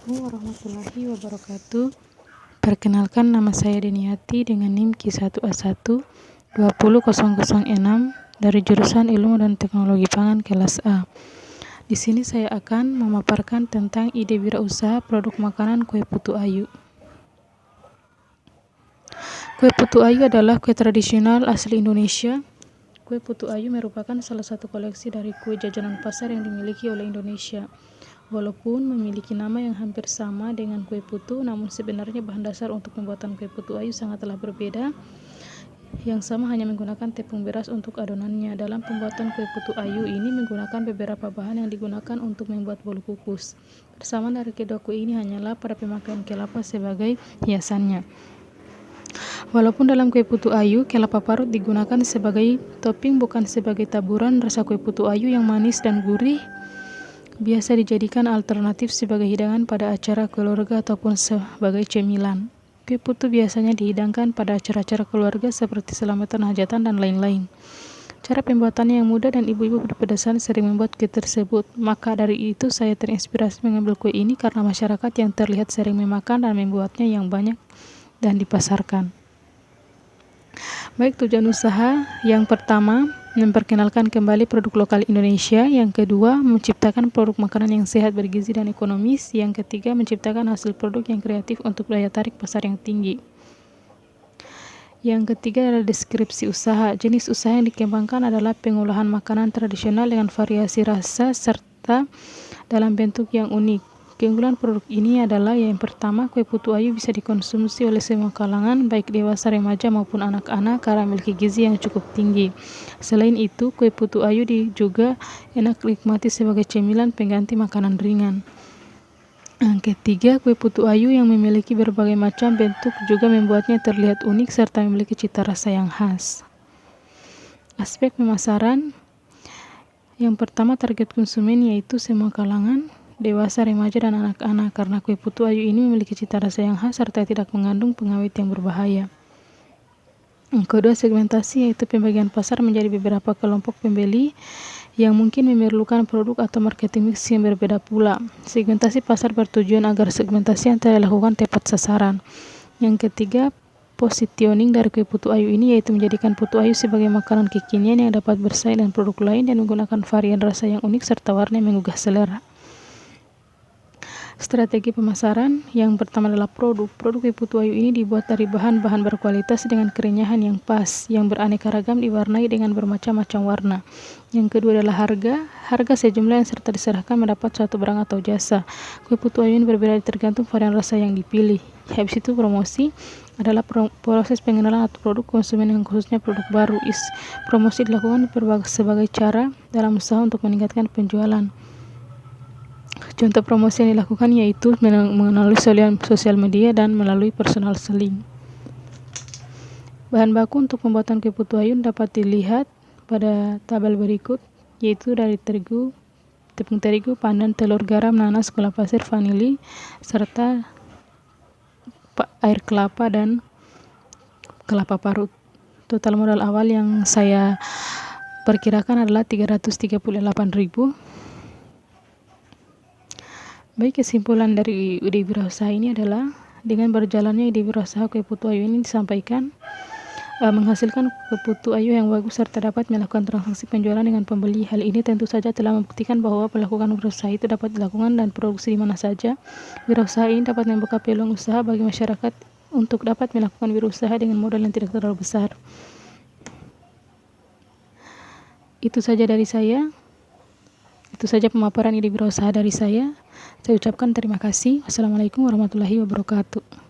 Assalamualaikum warahmatullahi wabarakatuh. Perkenalkan, nama saya Deniati dengan NIM Q1A1 20006 dari jurusan Ilmu dan Teknologi Pangan kelas A. Di sini saya akan memaparkan tentang ide wirausaha produk makanan kue putu ayu. Kue putu ayu adalah kue tradisional asli Indonesia. Kue putu ayu merupakan salah satu koleksi dari kue jajanan pasar yang dimiliki oleh Indonesia. Walaupun memiliki nama yang hampir sama dengan kue putu, namun sebenarnya bahan dasar untuk pembuatan kue putu ayu sangatlah berbeda. Yang sama hanya menggunakan tepung beras untuk adonannya. Dalam pembuatan kue putu ayu ini menggunakan beberapa bahan yang digunakan untuk membuat bolu kukus. Persamaan dari kedua kue ini hanyalah pada pemakaian kelapa sebagai hiasannya. Walaupun dalam kue putu ayu, kelapa parut digunakan sebagai topping bukan sebagai taburan, rasa kue putu ayu yang manis dan gurih biasa dijadikan alternatif sebagai hidangan pada acara keluarga ataupun sebagai cemilan. Kue putu biasanya dihidangkan pada acara-acara keluarga seperti selamatan hajatan dan lain-lain. Cara pembuatannya yang mudah dan ibu-ibu berpedasan sering membuat kue tersebut. Maka dari itu saya terinspirasi mengambil kue ini karena masyarakat yang terlihat sering memakan dan membuatnya yang banyak dan dipasarkan. Baik, tujuan usaha yang pertama, memperkenalkan kembali produk lokal Indonesia. Yang kedua, menciptakan produk makanan yang sehat, bergizi, dan ekonomis. Yang ketiga, menciptakan hasil produk yang kreatif untuk daya tarik pasar yang tinggi. Yang ketiga adalah deskripsi usaha. Jenis usaha yang dikembangkan adalah pengolahan makanan tradisional dengan variasi rasa serta dalam bentuk yang unik. Keunggulan produk ini adalah yang pertama, kue putu ayu bisa dikonsumsi oleh semua kalangan, baik dewasa, remaja maupun anak-anak karena memiliki gizi yang cukup tinggi. Selain itu, kue putu ayu juga enak dinikmati sebagai cemilan pengganti makanan ringan. Yang ketiga, kue putu ayu yang memiliki berbagai macam bentuk juga membuatnya terlihat unik serta memiliki cita rasa yang khas. Aspek pemasaran, yang pertama target konsumen yaitu semua kalangan, dewasa, remaja, dan anak-anak karena kue putu ayu ini memiliki cita rasa yang khas serta tidak mengandung pengawet yang berbahaya. Yang kedua, segmentasi yaitu pembagian pasar menjadi beberapa kelompok pembeli yang mungkin memerlukan produk atau marketing mix yang berbeda pula. Segmentasi pasar bertujuan agar segmentasi yang telah dilakukan tepat sasaran. Yang ketiga, positioning dari kue putu ayu ini yaitu menjadikan putu ayu sebagai makanan kekinian yang dapat bersaing dengan produk lain dan menggunakan varian rasa yang unik serta warna yang menggugah selera. Strategi pemasaran, yang pertama adalah produk. Produk kue putu ayu ini dibuat dari bahan-bahan berkualitas dengan kerenyahan yang pas, yang beraneka ragam diwarnai dengan bermacam-macam warna. Yang kedua adalah harga. Harga sejumlah yang serta diserahkan mendapat suatu barang atau jasa. Kue putu ayu ini berbeda tergantung varian rasa yang dipilih. Habis itu promosi adalah proses pengenalan atau produk konsumen yang khususnya produk baru. Promosi dilakukan sebagai cara dalam usaha untuk meningkatkan penjualan. Contoh promosi yang dilakukan yaitu melalui sosial media dan melalui personal selling. Bahan baku untuk pembuatan kue putu ayu dapat dilihat pada tabel berikut, yaitu dari terigu, tepung terigu, pandan, telur, garam, nanas, gula pasir, vanili, serta air kelapa dan kelapa parut. Total modal awal yang saya perkirakan adalah 338.000. Baik, kesimpulan dari ide wirausaha ini adalah dengan berjalannya ide wirausaha kue putu ayu ini disampaikan menghasilkan kue putu ayu yang bagus serta dapat melakukan transaksi penjualan dengan pembeli. Hal ini tentu saja telah membuktikan bahwa melakukan wirausaha itu dapat dilakukan dan produksi di mana saja. Wirausaha ini dapat membuka peluang usaha bagi masyarakat untuk dapat melakukan wirausaha dengan modal yang tidak terlalu besar. Itu saja dari saya. Itu saja pemaparan ide wirausaha dari saya. Saya ucapkan terima kasih. Wassalamualaikum warahmatullahi wabarakatuh.